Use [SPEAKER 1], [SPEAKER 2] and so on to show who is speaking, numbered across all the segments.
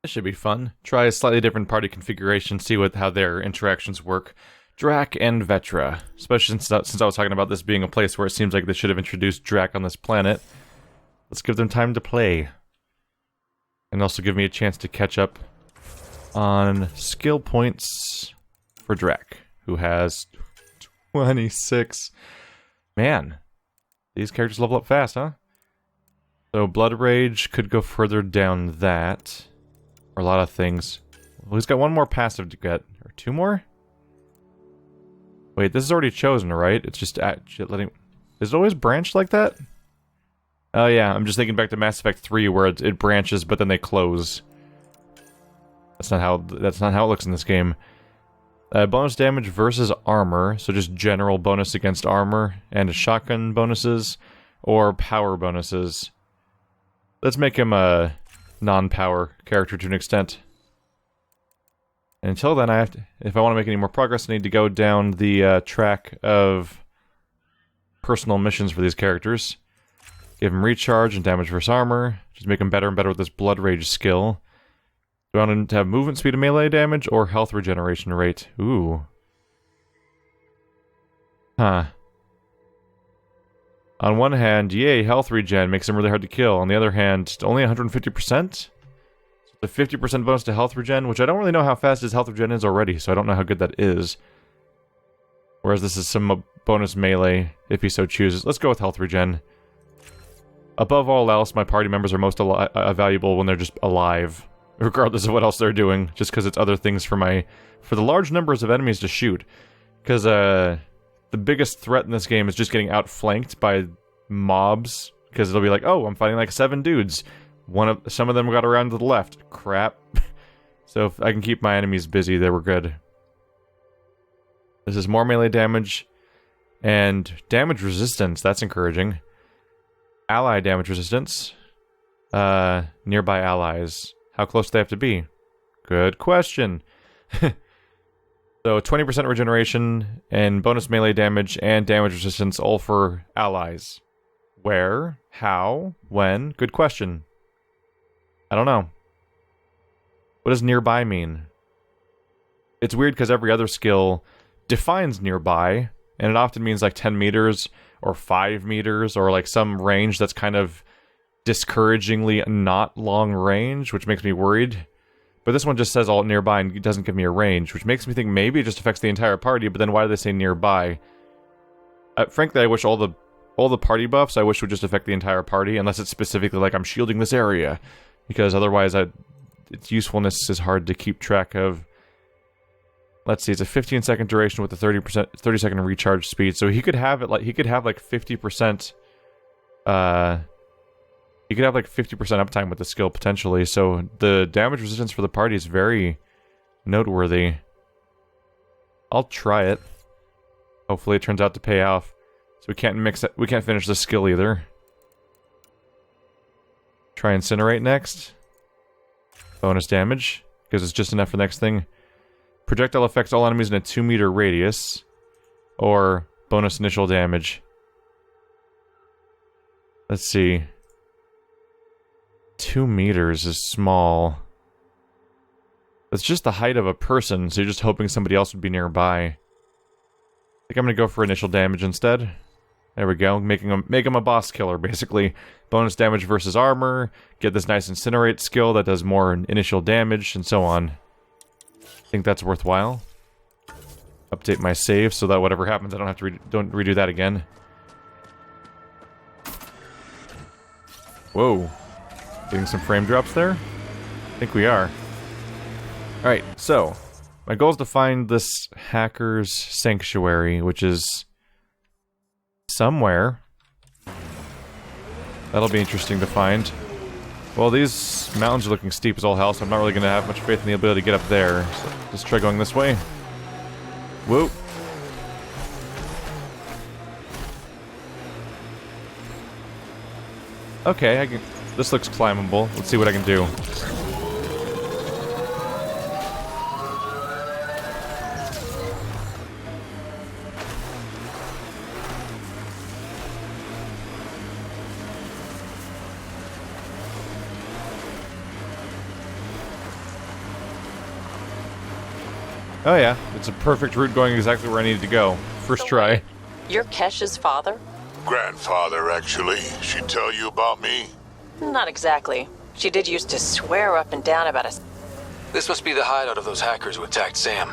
[SPEAKER 1] This should be fun. Try a slightly different party configuration, see how their interactions work. Drac and Vetra. Especially since I was talking about this being a place where it seems like they should have introduced Drac on this planet. Let's give them time to play. And also give me a chance to catch up on skill points for Drac, who has 26. Man, these characters level up fast, huh? So Blood Rage could go further down that. Or a lot of things. Well, he's got one more passive to get. Or two more? Wait, this is already chosen, right? It's just letting... Is it always branched like that? Oh yeah, I'm just thinking back to Mass Effect 3 where it branches but then they close. That's not how it looks in this game. Bonus damage versus armor, so just general bonus against armor, and shotgun bonuses, or power bonuses. Let's make him a non-power character to an extent. And until then, if I want to make any more progress, I need to go down the track of personal missions for these characters. Give him recharge and damage versus armor, just make him better and better with this Blood Rage skill. Do I want him to have movement speed and melee damage, or health regeneration rate? Ooh. Huh. On one hand, yay, health regen makes him really hard to kill. On the other hand, only 150%? So the 50% bonus to health regen, which I don't really know how fast his health regen is already, so I don't know how good that is. Whereas this is some bonus melee, if he so chooses. Let's go with health regen. Above all else, my party members are most valuable when they're just alive. Regardless of what else they're doing, just because it's other things for the large numbers of enemies to shoot. Because the biggest threat in this game is just getting outflanked by mobs. Because it'll be like, oh, I'm fighting like 7 dudes. Some of them got around to the left. Crap. So if I can keep my enemies busy, they were good. This is more melee damage and damage resistance. That's encouraging. Ally damage resistance. Nearby allies. How close do they have to be? Good question. So 20% regeneration and bonus melee damage and damage resistance all for allies. Where? How? When? Good question. I don't know. What does nearby mean? It's weird because every other skill defines nearby, and it often means like 10 meters or 5 meters or like some range that's kind of discouragingly not long range, which makes me worried. But this one just says all nearby and it doesn't give me a range, which makes me think maybe it just affects the entire party, but then why do they say nearby? Frankly, I wish all the party buffs, I wish would just affect the entire party, unless it's specifically like I'm shielding this area. Because otherwise its usefulness is hard to keep track of. Let's see, it's a 15-second duration with a 30-second recharge speed, so he could have like 50%. You could have like 50% uptime with the skill, potentially, so the damage resistance for the party is very noteworthy. I'll try it. Hopefully it turns out to pay off. So we can't finish this skill either. Try Incinerate next. Bonus damage, because it's just enough for the next thing. Projectile affects all enemies in a 2-meter radius. Or bonus initial damage. Let's see. 2 meters is small. That's just the height of a person, so you're just hoping somebody else would be nearby. I think I'm gonna go for initial damage instead. There we go, make him a boss killer, basically. Bonus damage versus armor, get this nice Incinerate skill that does more initial damage, and so on. I think that's worthwhile. Update my save so that whatever happens, I don't have to redo that again. Whoa. Getting some frame drops there? I think we are. Alright, so my goal is to find this hacker's sanctuary, which is somewhere. That'll be interesting to find. Well, these mountains are looking steep as all hell, so I'm not really going to have much faith in the ability to get up there. So let's try going this way. Whoa. Okay, this looks climbable. Let's see what I can do. Oh yeah, it's a perfect route going exactly where I needed to go. First try.
[SPEAKER 2] You're Kesh's father?
[SPEAKER 3] Grandfather, actually. She tell you about me?
[SPEAKER 2] Not exactly. She did used to swear up and down about us.
[SPEAKER 4] This must be the hideout of those hackers who attacked Sam.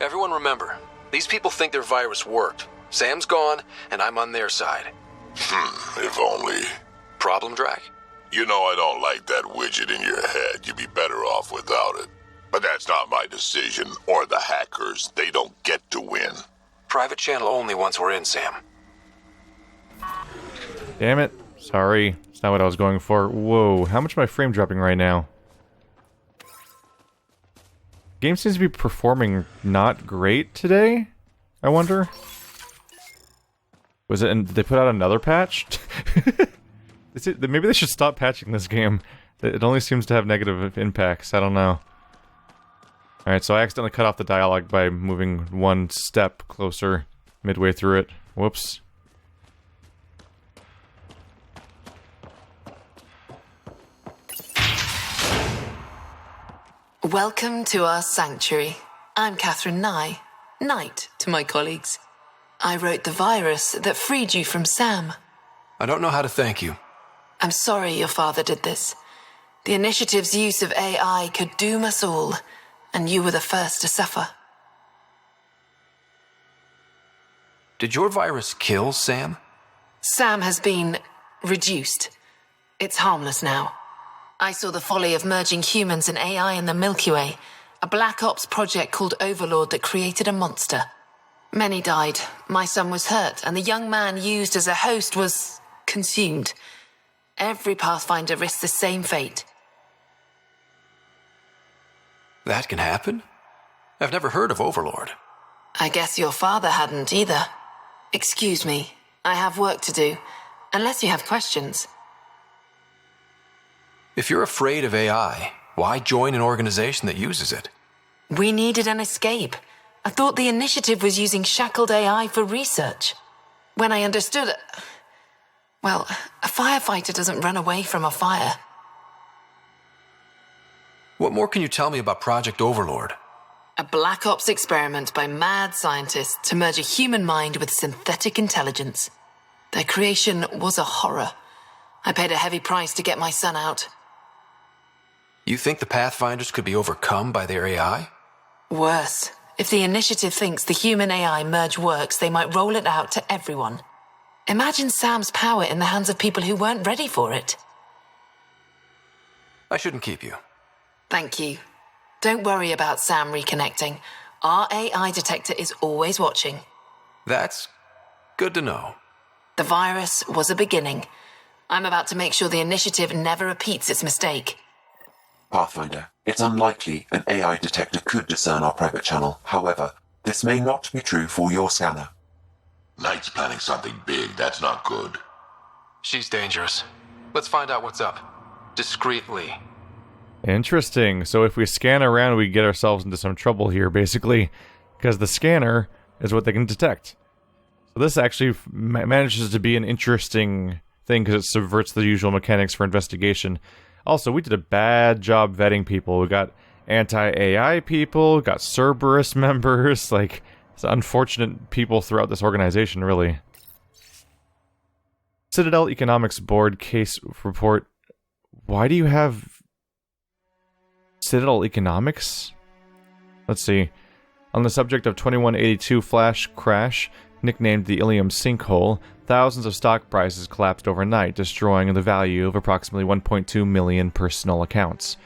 [SPEAKER 4] Everyone remember, these people think their virus worked. Sam's gone, and I'm on their side.
[SPEAKER 3] If only.
[SPEAKER 4] Problem, Drac?
[SPEAKER 3] You know I don't like that widget in your head. You'd be better off without it. But that's not my decision, or the hackers. They don't get to win.
[SPEAKER 4] Private channel only once we're in, Sam.
[SPEAKER 1] Damn it. Sorry. That's not what I was going for. Whoa, how much am I frame dropping right now? Game seems to be performing not great today? I wonder? Was it, and did they put out another patch? Maybe they should stop patching this game. It only seems to have negative impacts. I don't know. Alright, so I accidentally cut off the dialogue by moving one step closer midway through it. Whoops.
[SPEAKER 5] Welcome to our sanctuary. I'm Kathryn Night to my colleagues. I wrote the virus that freed you from Sam.
[SPEAKER 4] I don't know how to thank you.
[SPEAKER 5] I'm sorry your father did this. The initiative's use of AI could doom us all, and you were the first to suffer.
[SPEAKER 4] Did your virus kill Sam?
[SPEAKER 5] Sam has been reduced. It's harmless now. I saw the folly of merging humans and AI in the Milky Way, a black ops project called Overlord that created a monster. Many died, my son was hurt, and the young man used as a host was consumed. Every Pathfinder risks the same fate.
[SPEAKER 4] That can happen? I've never heard of Overlord.
[SPEAKER 5] I guess your father hadn't either. Excuse me, I have work to do, unless you have questions.
[SPEAKER 4] If you're afraid of AI, why join an organization that uses it?
[SPEAKER 5] We needed an escape. I thought the initiative was using shackled AI for research. When I understood it... Well, a firefighter doesn't run away from a fire.
[SPEAKER 4] What more can you tell me about Project Overlord?
[SPEAKER 5] A black ops experiment by mad scientists to merge a human mind with synthetic intelligence. Their creation was a horror. I paid a heavy price to get my son out.
[SPEAKER 4] You think the Pathfinders could be overcome by their AI?
[SPEAKER 5] Worse. If the initiative thinks the human-AI merge works, they might roll it out to everyone. Imagine Sam's power in the hands of people who weren't ready for it.
[SPEAKER 4] I shouldn't keep you.
[SPEAKER 5] Thank you. Don't worry about Sam reconnecting. Our AI detector is always watching.
[SPEAKER 4] That's good to know.
[SPEAKER 5] The virus was a beginning. I'm about to make sure the initiative never repeats its mistake.
[SPEAKER 6] Pathfinder, it's unlikely an AI detector could discern our private channel. However, this may not be true for your scanner.
[SPEAKER 3] Knight's planning something big. That's not good.
[SPEAKER 4] She's dangerous. Let's find out what's up. Discreetly.
[SPEAKER 1] Interesting. So if we scan around, we get ourselves into some trouble here, basically. Because the scanner is what they can detect. So this actually manages to be an interesting thing, because it subverts the usual mechanics for investigation. Also, we did a bad job vetting people. We got anti-AI people, got Cerberus members, like, it's unfortunate people throughout this organization, really. Citadel Economics Board case report. Why do you have Citadel Economics? Let's see. On the subject of 2182 flash crash, nicknamed the Ilium Sinkhole, thousands of stock prices collapsed overnight, destroying the value of approximately 1.2 million personal accounts.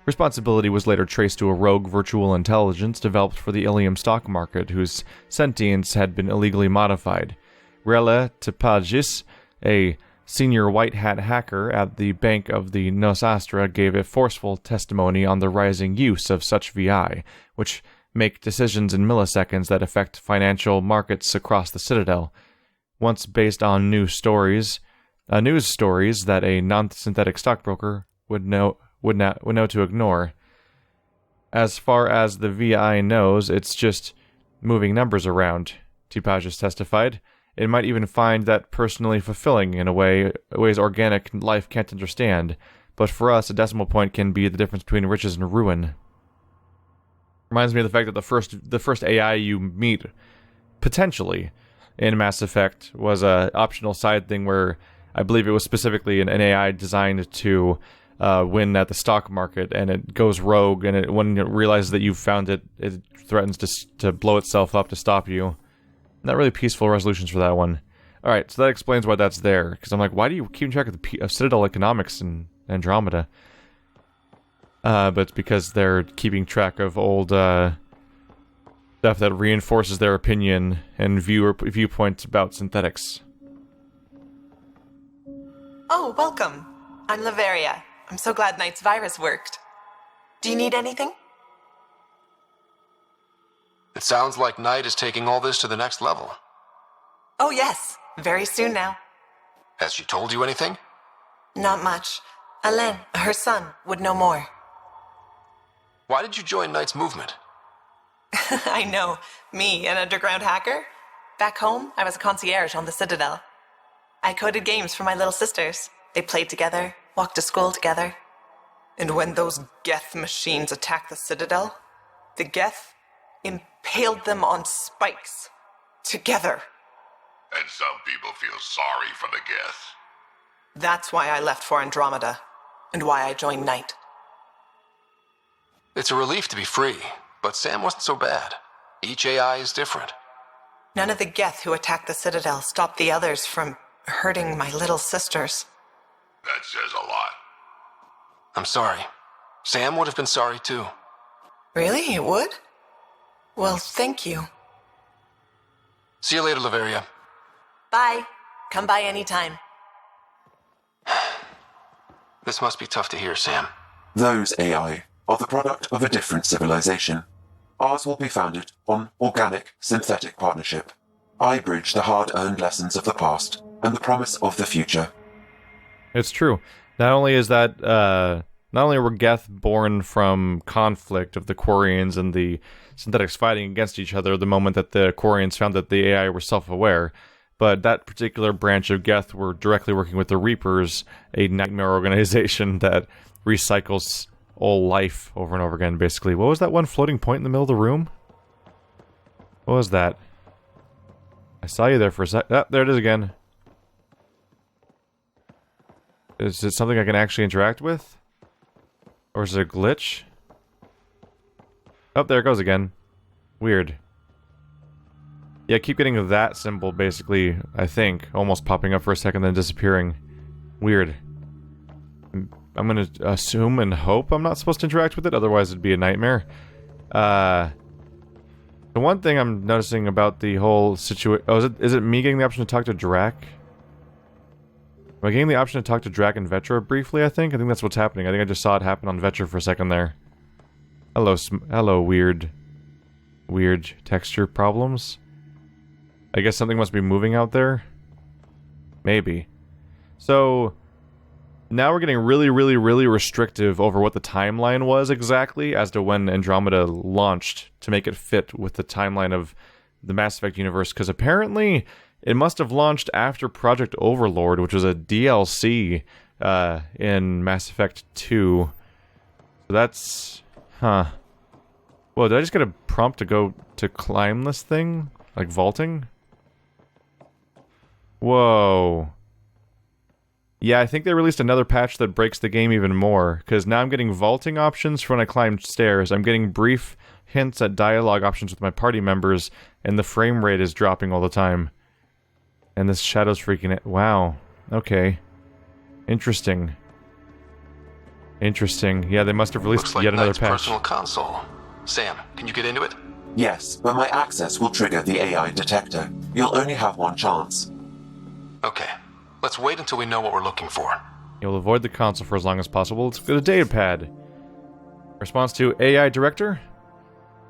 [SPEAKER 1] Responsibility was later traced to a rogue virtual intelligence developed for the Ilium stock market, whose sentience had been illegally modified. Rele Tepagis, a senior white hat hacker at the Bank of the Nos Astra, gave a forceful testimony on the rising use of such VI, which make decisions in milliseconds that affect financial markets across the Citadel. Once based on news stories that a non-synthetic stockbroker would know to ignore. As far as the VI knows, it's just moving numbers around, Tipagis testified. It might even find that personally fulfilling in ways organic life can't understand, but for us, a decimal point can be the difference between riches and ruin. Reminds me of the fact that the first AI you meet, potentially, in Mass Effect was a optional side thing where I believe it was specifically an AI designed to win at the stock market, and it goes rogue, and when it realizes that you've found it, it threatens to blow itself up to stop you. Not really peaceful resolutions for that one. Alright, so that explains why that's there, because I'm like, why do you keep track of Citadel economics in Andromeda? But it's because they're keeping track of old stuff that reinforces their opinion and viewpoints about synthetics.
[SPEAKER 7] Oh, welcome. I'm Laveria. I'm so glad Knight's virus worked. Do you need anything?
[SPEAKER 4] It sounds like Knight is taking all this to the next level.
[SPEAKER 7] Oh, yes. Very soon now.
[SPEAKER 4] Has she told you anything?
[SPEAKER 7] Not much. Elaine, her son, would know more.
[SPEAKER 4] Why did you join Knight's movement?
[SPEAKER 7] I know. Me, an underground hacker? Back home, I was a concierge on the Citadel. I coded games for my little sisters. They played together, walked to school together. And when those Geth machines attacked the Citadel, the Geth impaled them on spikes. Together.
[SPEAKER 3] And some people feel sorry for the Geth.
[SPEAKER 7] That's why I left for Andromeda, and why I joined Knight.
[SPEAKER 4] It's a relief to be free, but Sam wasn't so bad. Each AI is different.
[SPEAKER 7] None of the Geth who attacked the Citadel stopped the others from hurting my little sisters.
[SPEAKER 3] That says a lot.
[SPEAKER 4] I'm sorry. Sam would have been sorry too.
[SPEAKER 7] Really? It would? Well, thank you.
[SPEAKER 4] See you later, Laveria.
[SPEAKER 7] Bye. Come by anytime.
[SPEAKER 4] This must be tough to hear, Sam.
[SPEAKER 6] Those AI are the product of a different civilization. Ours will be founded on organic-synthetic partnership. I bridge the hard-earned lessons of the past and the promise of the future.
[SPEAKER 1] It's true. Not only is that, not only were Geth born from conflict of the Quarians and the synthetics fighting against each other the moment that the Quarians found that the AI were self-aware, but that particular branch of Geth were directly working with the Reapers, a nightmare organization that recycles all life over and over again, basically. What was that one floating point in the middle of the room? What was that? I saw you there for a sec. Ah, there it is again. Is it something I can actually interact with? Or is it a glitch? Oh, there it goes again. Weird. Yeah, I keep getting that symbol, basically, I think. Almost popping up for a second, then disappearing. Weird. I'm gonna assume and hope I'm not supposed to interact with it, otherwise it'd be a nightmare. The one thing I'm noticing about the whole situation... Oh, is it me getting the option to talk to Drac? Am I getting the option to talk to Drac and Vetra briefly, I think? I think that's what's happening. I think I just saw it happen on Vetra for a second there. Hello, weird texture problems. I guess something must be moving out there? Maybe. So... now we're getting really restrictive over what the timeline was exactly as to when Andromeda launched to make it fit with the timeline of the Mass Effect universe, because apparently it must have launched after Project Overlord, which was a DLC in Mass Effect 2. So that's... huh. Whoa, did I just get a prompt to go to climb this thing? Like vaulting? Whoa. Yeah, I think they released another patch that breaks the game even more, because now I'm getting vaulting options for when I climb stairs. I'm getting brief hints at dialogue options with my party members, and the frame rate is dropping all the time. And this shadow's freaking out. Wow. Okay. Interesting. Interesting. Yeah, they must have released
[SPEAKER 4] Looks like
[SPEAKER 1] yet another
[SPEAKER 4] Knight's
[SPEAKER 1] patch.
[SPEAKER 4] personal console. Sam, can you get into it?
[SPEAKER 6] Yes, but my access will trigger the AI detector. You'll only have one chance.
[SPEAKER 4] Okay. Let's wait until we know what we're looking for.
[SPEAKER 1] You'll avoid the console for as long as possible. Let's go to datapad. Response to AI Director?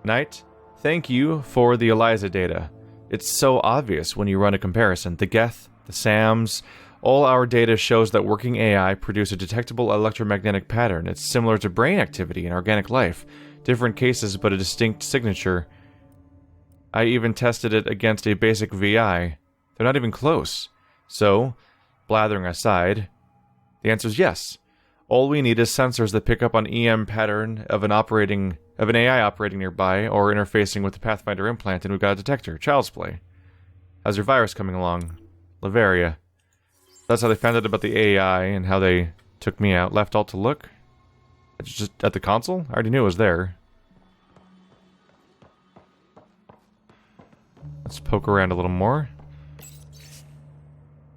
[SPEAKER 1] Knight, thank you for the ELIZA data. It's so obvious when you run a comparison. The Geth, the SAMs, all our data shows that working AI produce a detectable electromagnetic pattern. It's similar to brain activity in organic life. Different cases, but a distinct signature. I even tested it against a basic VI. They're not even close. So... blathering aside, the answer is yes. All we need is sensors that pick up on EM pattern of an operating of an AI operating nearby or interfacing with the Pathfinder implant, and we've got a detector. Child's play. How's your virus coming along? Lavaria. That's how they found out about the AI and how they took me out. Left alt to look? Just at the console? I already knew it was there. Let's poke around a little more.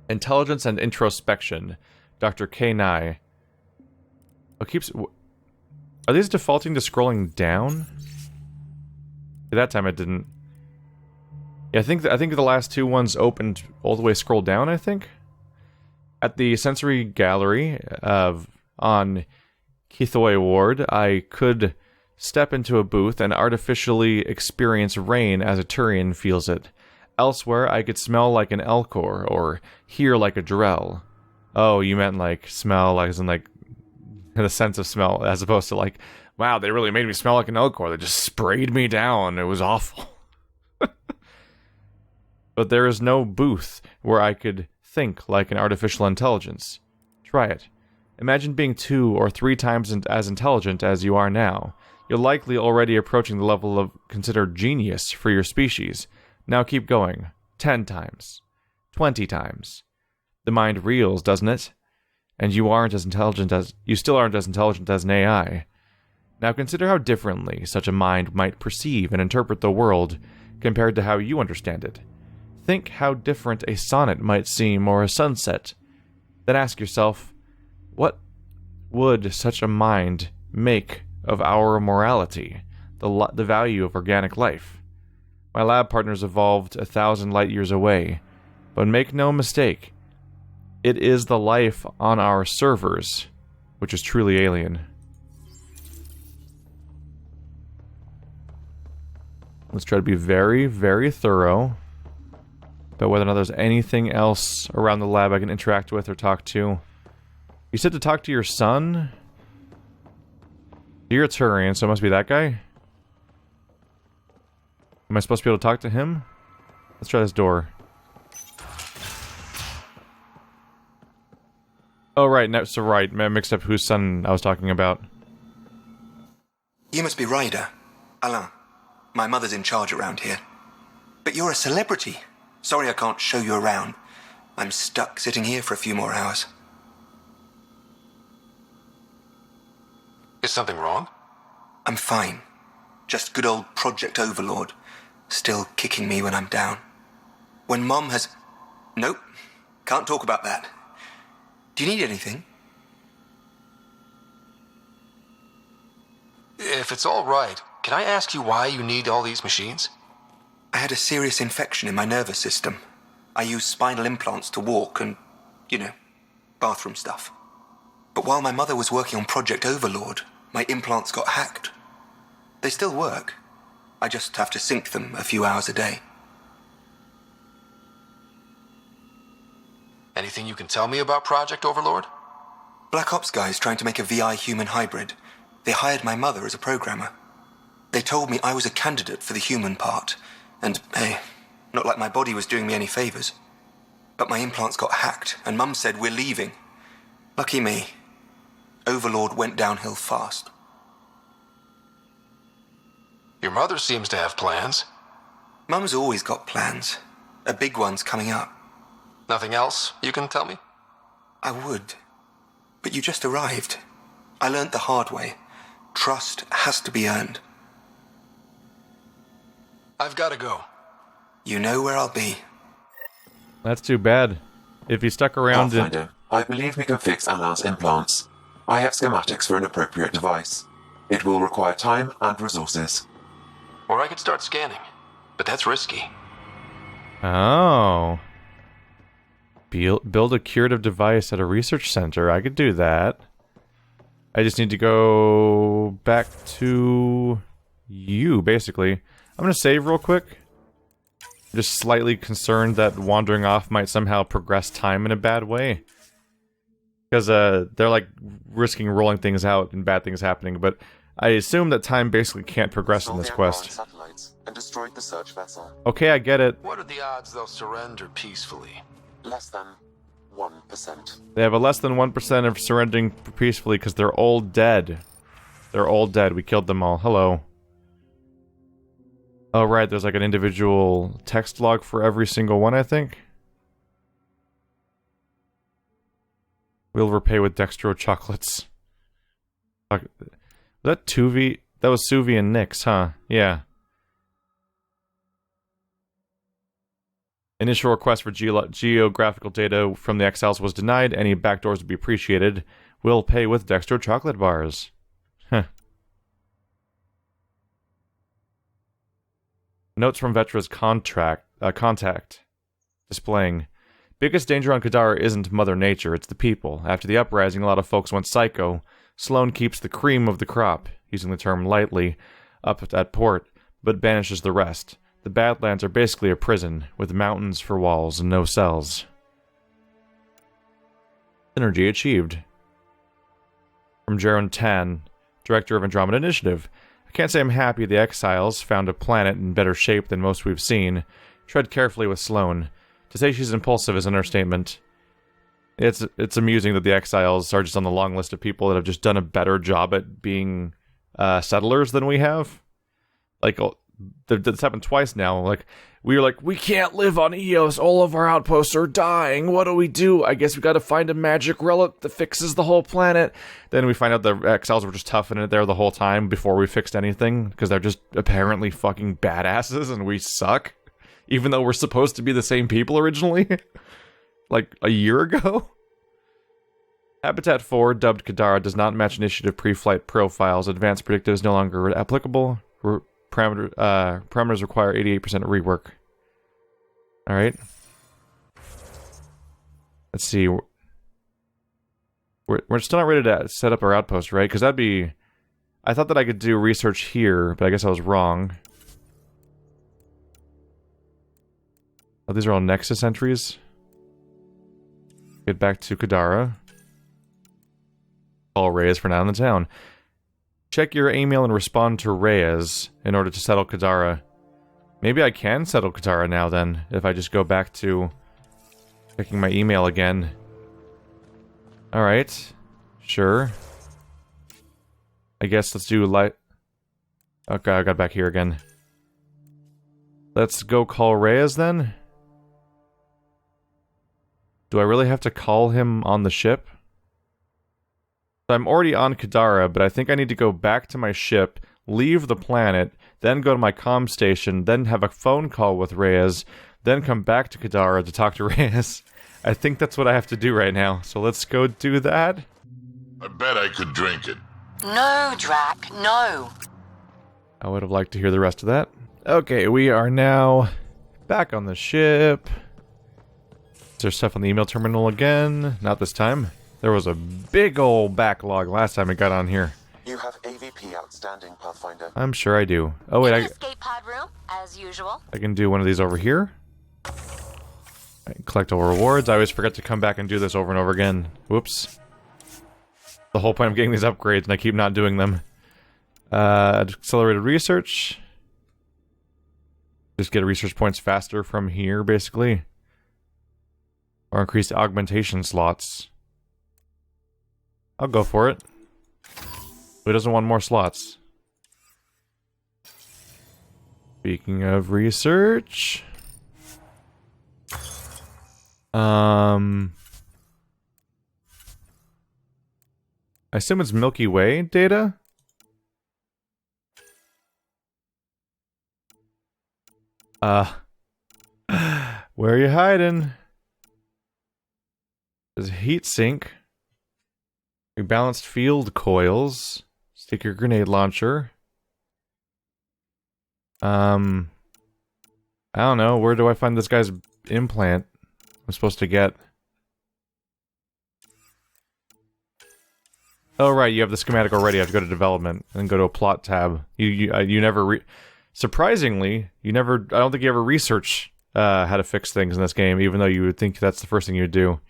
[SPEAKER 1] Intelligence and introspection. Dr. K. Nye. Oh, keeps... Are these defaulting to scrolling down? That time it didn't. Yeah, I think the last two ones opened all the way scroll down, I think. At the sensory gallery on Keithaway Ward, I could step into a booth and artificially experience rain as a Turian feels it. Elsewhere, I could smell like an Elcor, or hear like a Drell. Oh, you meant like smell, like as in like the sense of smell, as opposed to like, wow, they really made me smell like an Elcor. They just sprayed me down. It was awful. But there is no booth where I could think like an artificial intelligence. Try it. Imagine being 2 or 3 times as intelligent as you are now. You're likely already approaching the level of considered genius for your species. Now keep going. 10 times. 20 times. The mind reels, doesn't it? And you still aren't as intelligent as an AI. Now consider how differently such a mind might perceive and interpret the world compared to how you understand it. Think how different a sonnet might seem, or a sunset. Then ask yourself, what would such a mind make of our morality, the value of organic life? My lab partners evolved 1,000 light years away, but make no mistake, it is the life on our servers, which is truly alien. Let's try to be very, very thorough about whether or not there's anything else around the lab I can interact with or talk to. You said to talk to your son? You're a Turian, so it must be that guy? Am I supposed to be able to talk to him? Let's try this door. Oh, right, no, so right, I mixed up whose son I was talking about.
[SPEAKER 8] You must be Ryder. Alain. My mother's in charge around here. But you're a celebrity. Sorry I can't show you around. I'm stuck sitting here for a few more hours.
[SPEAKER 4] Is something wrong?
[SPEAKER 8] I'm fine. Just good old Project Overlord. Still kicking me when I'm down. When Mom has... Nope. Can't talk about that. Do you need anything?
[SPEAKER 4] If it's all right, can I ask you why you need all these machines?
[SPEAKER 8] I had a serious infection in my nervous system. I used spinal implants to walk and, bathroom stuff. But while my mother was working on Project Overlord, my implants got hacked. They still work. I just have to sync them a few hours a day.
[SPEAKER 4] Anything you can tell me about Project Overlord?
[SPEAKER 8] Black Ops guys trying to make a VI-human hybrid. They hired my mother as a programmer. They told me I was a candidate for the human part. And, hey, not like my body was doing me any favors. But my implants got hacked, and Mum said we're leaving. Lucky me. Overlord went downhill fast.
[SPEAKER 4] Your mother seems to have plans.
[SPEAKER 8] Mum's always got plans. A big one's coming up.
[SPEAKER 4] Nothing else you can tell me?
[SPEAKER 8] I would. But you just arrived. I learned the hard way. Trust has to be earned.
[SPEAKER 4] I've got to go.
[SPEAKER 8] You know where I'll be.
[SPEAKER 1] That's too bad. If he stuck around
[SPEAKER 6] Pathfinder, I believe we can fix Alain's implants. I have schematics for an appropriate device. It will require time and resources.
[SPEAKER 4] Or I could start scanning, but that's risky.
[SPEAKER 1] Oh. Build a curative device at a research center. I could do that. I just need to go back to you, basically. I'm going to save real quick. I'm just slightly concerned that wandering off might somehow progress time in a bad way. Because they're like risking rolling things out and bad things happening, but I assume that time basically can't progress in this quest.
[SPEAKER 6] And destroyed the search vessel.
[SPEAKER 1] Okay, I get it.
[SPEAKER 4] What are the odds they'll surrender peacefully?
[SPEAKER 6] Less than 1%.
[SPEAKER 1] They have a less than 1% of surrendering peacefully because they're all dead. They're all dead. We killed them all. Hello. Oh, right, there's like an individual text log for every single one, I think. We'll repay with Dextro chocolates. Was that Tuvi? That was Suvi and Nyx, huh? Yeah. Initial request for geographical data from the Exiles was denied. Any backdoors would be appreciated. We'll pay with Dextro chocolate bars. Huh. Notes from Vetra's contact. Displaying. Biggest danger on Kadara isn't Mother Nature, it's the people. After the uprising, a lot of folks went psycho. Sloan keeps the cream of the crop, using the term lightly, up at port, but banishes the rest. The Badlands are basically a prison, with mountains for walls and no cells. Synergy achieved. From Jaron Tan, Director of Andromeda Initiative. I can't say I'm happy the Exiles found a planet in better shape than most we've seen. Tread carefully with Sloan. To say she's impulsive is an understatement. It's amusing that the Exiles are just on the long list of people that have just done a better job at being settlers than we have. Like, that's happened twice now. Like, we can't live on Eos. All of our outposts are dying. What do? I guess we gotta find a magic relic that fixes the whole planet. Then we find out the Exiles were just toughing it there the whole time before we fixed anything, because they're just apparently fucking badasses and we suck. Even though we're supposed to be the same people originally. Like, a year ago? Habitat 4, dubbed Kadara, does not match initiative pre-flight profiles. Advanced predictive is no longer applicable. Parameters require 88% rework. Alright. Let's see. We're still not ready to set up our outpost, right? Because that'd be... I thought that I could do research here, but I guess I was wrong. Oh, these are all Nexus entries. Get back to Kadara. Call Reyes for now in the town. Check your email and respond to Reyes in order to settle Kadara. Maybe I can settle Kadara now then, if I just go back to checking my email again. Alright. Sure. I guess let's do light... Okay, I got back here again. Let's go call Reyes then? Do I really have to call him on the ship? So I'm already on Kadara, but I think I need to go back to my ship, leave the planet, then go to my comm station, then have a phone call with Reyes, then come back to Kadara to talk to Reyes. I think that's what I have to do right now, so let's go do that.
[SPEAKER 3] I bet I could drink it.
[SPEAKER 2] No, Drac, no.
[SPEAKER 1] I would have liked to hear the rest of that. Okay, we are now back on the ship. Is there stuff on the email terminal again? Not this time. There was a big old backlog last time it got on here.
[SPEAKER 6] You have AVP outstanding, Pathfinder.
[SPEAKER 1] I'm sure I do. Oh wait,
[SPEAKER 9] escape pod room, as usual.
[SPEAKER 1] I can do one of these over here. Collect all rewards. I always forget to come back and do this over and over again. Whoops. The whole point of getting these upgrades, and I keep not doing them. Accelerated research. Just get research points faster from here, basically. Or increase the augmentation slots. I'll go for it. Who doesn't want more slots? Speaking of research... I assume it's Milky Way data? Where are you hiding? There's a heat sink. Rebalanced field coils. Sticker grenade launcher. I don't know. Where do I find this guy's implant I'm supposed to get? Oh, right. You have the schematic already. I have to go to development and then go to a plot tab. You never surprisingly, you never... I don't think you ever research how to fix things in this game, even though you would think that's the first thing you would do.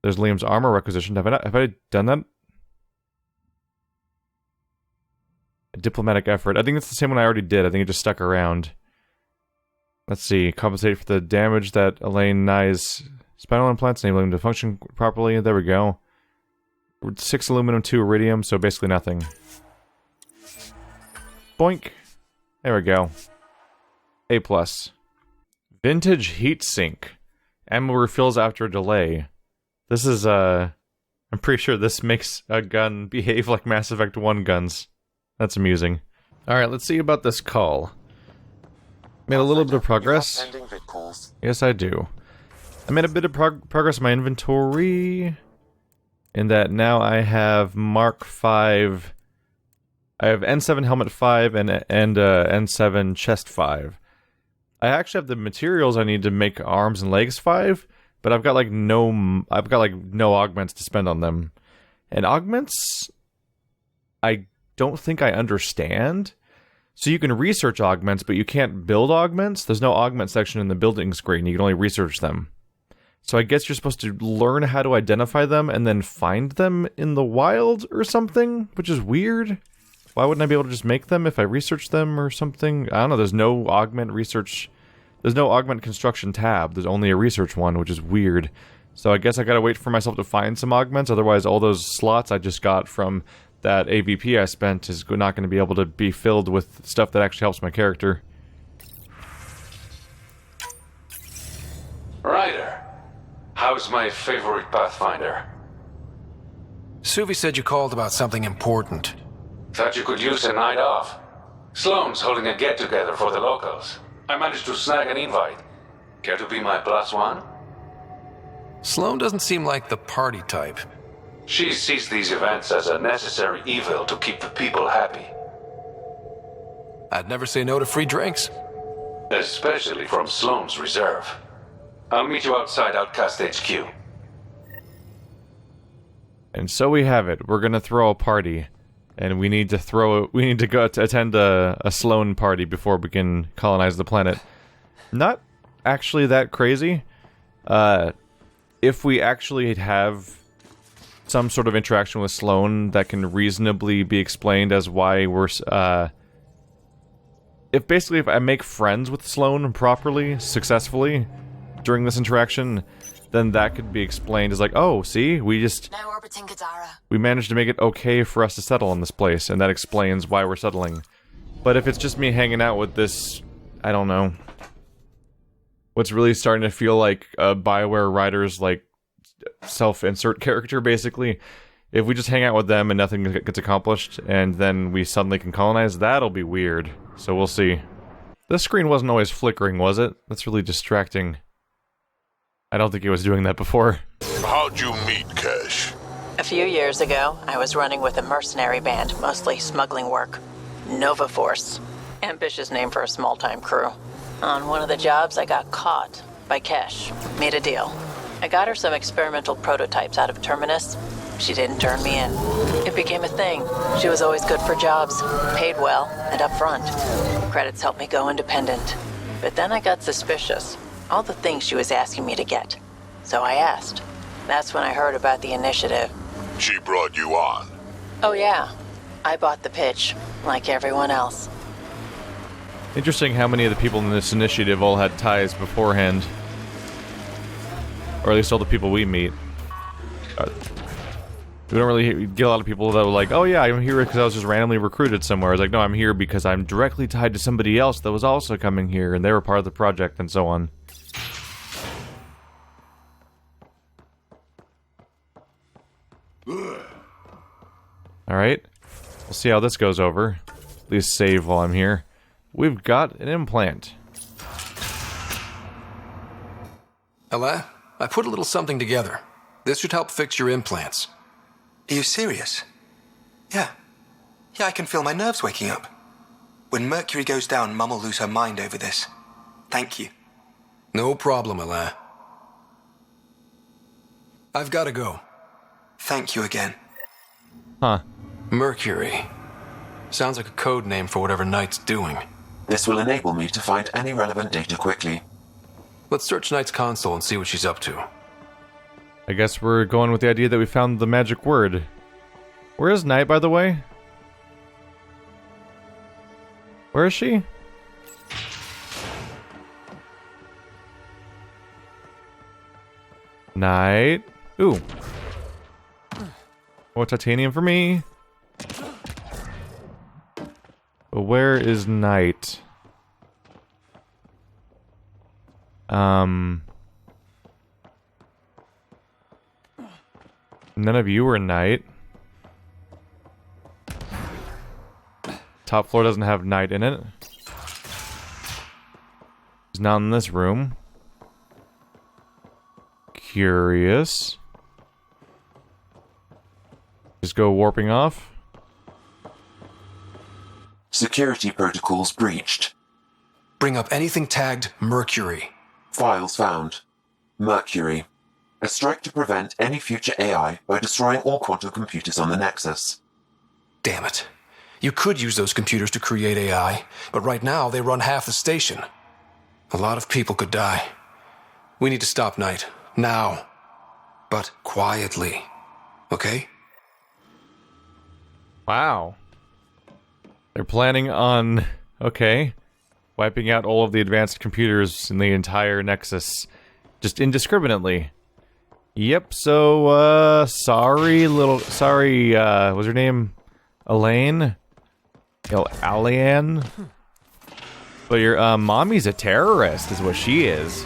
[SPEAKER 1] There's Liam's armor requisition. Have I done that? A diplomatic effort. I think it's the same one I already did. I think it just stuck around. Let's see. Compensate for the damage that Elaine Nye's spinal implants, enabling them to function properly. There we go. 6 aluminum, 2 iridium, so basically nothing. Boink. There we go. A+. Vintage heatsink. Ammo refills after a delay. This is, I'm pretty sure this makes a gun behave like Mass Effect 1 guns. That's amusing. Alright, let's see about this call. Made a little bit of progress. Yes, I do. I made a bit of progress in my inventory. In that now I have Mark 5. I have N7 Helmet 5 and N7 Chest 5. I actually have the materials I need to make arms and legs 5, but I've got like no augments to spend on them. And augments, I don't think I understand. So you can research augments, but you can't build augments. There's no augment section in the building screen. You can only research them. So I guess you're supposed to learn how to identify them and then find them in the wild or something, which is weird. Why wouldn't I be able to just make them if I research them or something? I don't know, there's no augment research... There's no augment construction tab. There's only a research one, which is weird. So I guess I gotta wait for myself to find some augments, otherwise all those slots I just got from that AVP I spent is not going to be able to be filled with stuff that actually helps my character.
[SPEAKER 10] Ryder, how's my favorite Pathfinder?
[SPEAKER 4] Suvi said you called about something important.
[SPEAKER 10] Thought you could use a night off. Sloane's holding a get-together for the locals. I managed to snag an invite. Care to be my +1?
[SPEAKER 4] Sloane doesn't seem like the party type.
[SPEAKER 10] She sees these events as a necessary evil to keep the people happy.
[SPEAKER 4] I'd never say no to free drinks.
[SPEAKER 10] Especially from Sloane's reserve. I'll meet you outside Outcast HQ.
[SPEAKER 1] And so we have it. We're gonna throw a party. And we need to go to attend a Sloane party before we can colonize the planet. Not actually that crazy. If we actually have some sort of interaction with Sloane that can reasonably be explained as why we're, if I make friends with Sloane properly, successfully, during this interaction, then that could be explained as like, oh, see, we managed to make it okay for us to settle in this place, and that explains why we're settling. But if it's just me hanging out with this, I don't know, what's really starting to feel like a BioWare writer's, like, self-insert character, basically. If we just hang out with them and nothing gets accomplished, and then we suddenly can colonize, that'll be weird. So we'll see. This screen wasn't always flickering, was it? That's really distracting. I don't think he was doing that before.
[SPEAKER 3] How'd you meet Cash?
[SPEAKER 2] A few years ago, I was running with a mercenary band, mostly smuggling work. Nova Force. Ambitious name for a small-time crew. On one of the jobs, I got caught by Kesh. Made a deal. I got her some experimental prototypes out of Terminus. She didn't turn me in. It became a thing. She was always good for jobs, paid well, and upfront. Credits helped me go independent. But then I got suspicious. All the things she was asking me to get. So I asked. That's when I heard about the initiative.
[SPEAKER 3] She brought you on.
[SPEAKER 2] Oh yeah. I bought the pitch, like everyone else.
[SPEAKER 1] Interesting how many of the people in this initiative all had ties beforehand. Or at least all the people we meet. We don't really get a lot of people that were like, oh yeah, I'm here because I was just randomly recruited somewhere. It's like, no, I'm here because I'm directly tied to somebody else that was also coming here, and they were part of the project, and so on. Alright, we'll see how this goes over. At least save while I'm here. We've got an implant.
[SPEAKER 4] Ella, I put a little something together. This should help fix your implants.
[SPEAKER 8] Are you serious? Yeah. Yeah, I can feel my nerves waking up. When Mercury goes down, Mum will lose her mind over this. Thank you.
[SPEAKER 4] No problem, Ella. I've got to go.
[SPEAKER 8] Thank you again.
[SPEAKER 1] Huh.
[SPEAKER 4] Mercury. Sounds like a code name for whatever Knight's doing.
[SPEAKER 6] This will enable me to find any relevant data quickly.
[SPEAKER 4] Let's search Knight's console and see what she's up to.
[SPEAKER 1] I guess we're going with the idea that we found the magic word. Where is Night, by the way? Where is she? Night. Ooh. More titanium for me. But where is Night? None of you were Night. Top floor doesn't have Night in it. It's not in this room. Curious. Just go warping off.
[SPEAKER 6] Security protocols breached.
[SPEAKER 4] Bring up anything tagged Mercury.
[SPEAKER 6] Files found. Mercury. A strike to prevent any future AI by destroying all quantum computers on the Nexus.
[SPEAKER 4] Damn it. You could use those computers to create AI, but right now they run half the station. A lot of people could die. We need to stop Night. Now. But quietly. Okay?
[SPEAKER 1] Wow. They're planning on... Okay. Wiping out all of the advanced computers in the entire Nexus. Just indiscriminately. Yep, so, sorry, was her name Elaine? Elaine? But your, mommy's a terrorist, is what she is.